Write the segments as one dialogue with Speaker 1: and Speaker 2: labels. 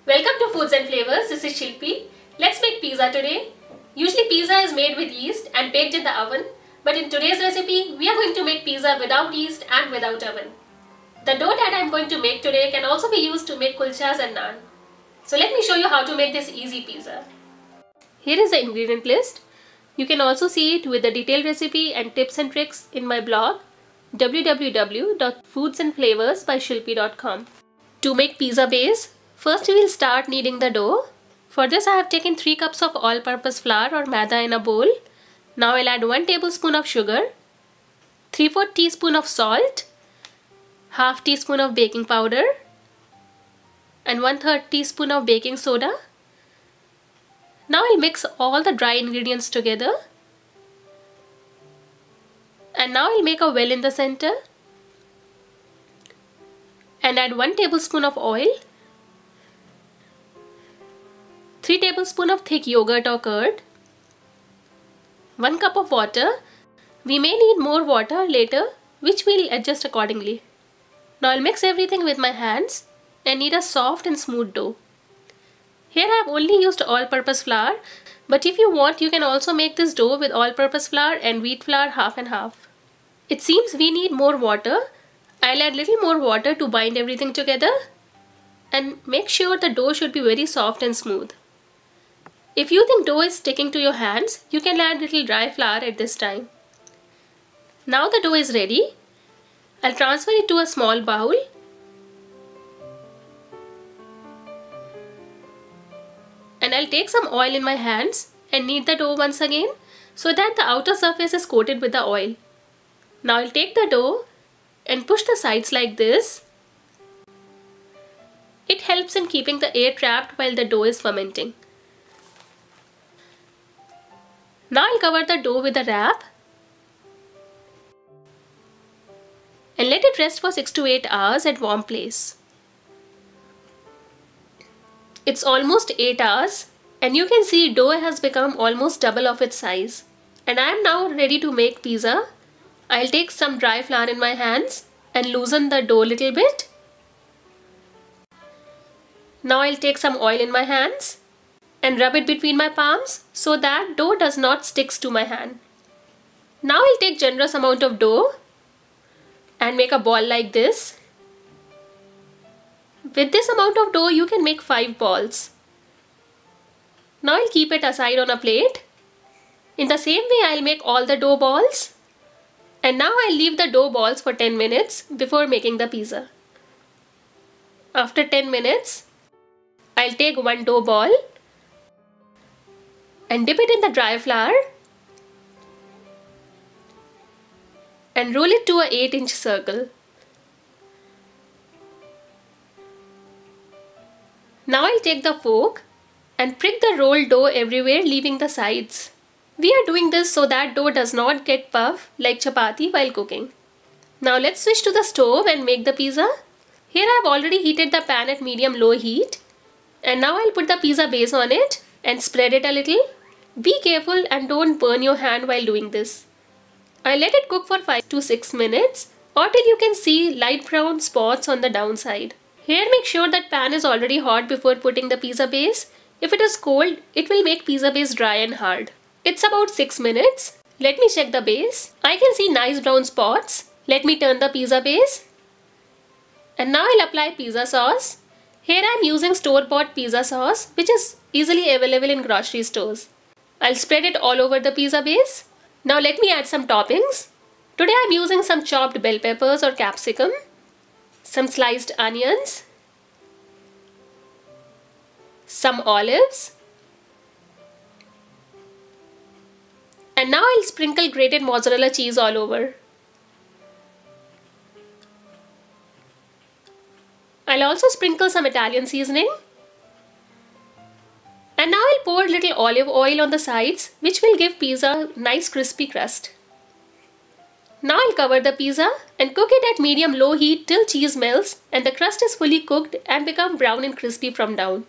Speaker 1: Welcome to Foods and Flavors. This is Shilpi. Let's make pizza today. Usually pizza is made with yeast and baked in the oven, but in today's recipe we are going to make pizza without yeast and without oven. The dough that I am going to make today can also be used to make kulchas and naan. So let me show you how to make this easy pizza. Here is the ingredient list. You can also see it with the detailed recipe and tips and tricks in my blog www.foodsandflavorsbyshilpi.com. To make pizza base, first we will start kneading the dough. For this I have taken 3 cups of all-purpose flour or maida in a bowl. Now I'll add 1 tablespoon of sugar, 3/4 teaspoon of salt, half teaspoon of baking powder and 1/3 teaspoon of baking soda. Now I'll mix all the dry ingredients together. And now I'll make a well in the center and add 1 tablespoon of oil, 3 tablespoons of thick yogurt or curd, 1 cup of water. We may need more water later, which we'll adjust accordingly. Now I'll mix everything with my hands and knead a soft and smooth dough. Here I have only used all-purpose flour, but if you want you can also make this dough with all-purpose flour and wheat flour half and half. It seems we need more water. I'll add little more water to bind everything together and make sure the dough should be very soft and smooth. If you think dough is sticking to your hands, you can add little dry flour at this time. Now the dough is ready. I'll transfer it to a small bowl. And I'll take some oil in my hands and knead the dough once again so that the outer surface is coated with the oil. Now I'll take the dough and push the sides like this. It helps in keeping the air trapped while the dough is fermenting. Now I'll cover the dough with a wrap and let it rest for 6 to 8 hours at warm place. It's almost 8 hours and you can see dough has become almost double of its size. And I am now ready to make pizza. I'll take some dry flour in my hands and loosen the dough a little bit. Now I'll take some oil in my hands and rub it between my palms so that dough does not stick to my hand. Now I'll take generous amount of dough and make a ball like this. With this amount of dough you can make 5 balls. Now I'll keep it aside on a plate. In the same way I'll make all the dough balls. And now I'll leave the dough balls for 10 minutes before making the pizza. After 10 minutes, I'll take 1 dough ball and dip it in the dry flour and roll it to a 8-inch circle. Now I'll take the fork and prick the rolled dough everywhere, leaving the sides. We are doing this so that dough does not get puff like chapati while cooking. Now let's switch to the stove and make the pizza. Here I have already heated the pan at medium-low heat. And now I'll put the pizza base on it and spread it a little. Be careful and don't burn your hand while doing this. I'll let it cook for 5 to 6 minutes or till you can see light brown spots on the downside. Here make sure that pan is already hot before putting the pizza base. If it is cold, it will make pizza base dry and hard. It's about 6 minutes. Let me check the base. I can see nice brown spots. Let me turn the pizza base. And now I'll apply pizza sauce. Here I am using store-bought pizza sauce which is easily available in grocery stores. I'll spread it all over the pizza base. Now let me add some toppings. Today I am using some chopped bell peppers or capsicum, some sliced onions, some olives, and now I'll sprinkle grated mozzarella cheese all over. I'll also sprinkle some Italian seasoning. And now I'll pour a little olive oil on the sides, which will give pizza a nice crispy crust. Now I'll cover the pizza and cook it at medium-low heat till cheese melts and the crust is fully cooked and become brown and crispy from down.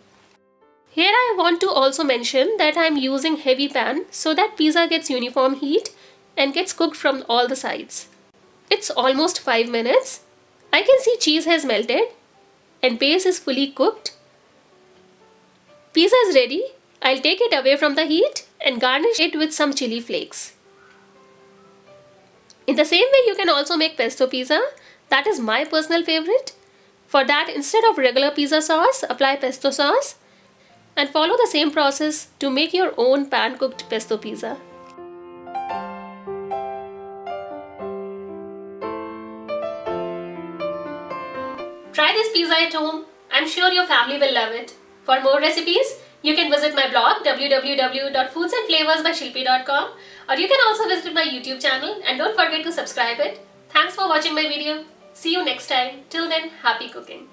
Speaker 1: Here I want to also mention that I am using heavy pan so that pizza gets uniform heat and gets cooked from all the sides. It's almost 5 minutes. I can see cheese has melted and base is fully cooked. Pizza is ready. I'll take it away from the heat and garnish it with some chili flakes. In the same way, you can also make pesto pizza. That is my personal favorite. For that, instead of regular pizza sauce, apply pesto sauce and follow the same process to make your own pan-cooked pesto pizza. Try this pizza at home. I'm sure your family will love it. For more recipes, you can visit my blog www.foodsandflavorsbyshilpi.com, or you can also visit my YouTube channel and don't forget to subscribe it. Thanks for watching my video. See you next time. Till then, happy cooking.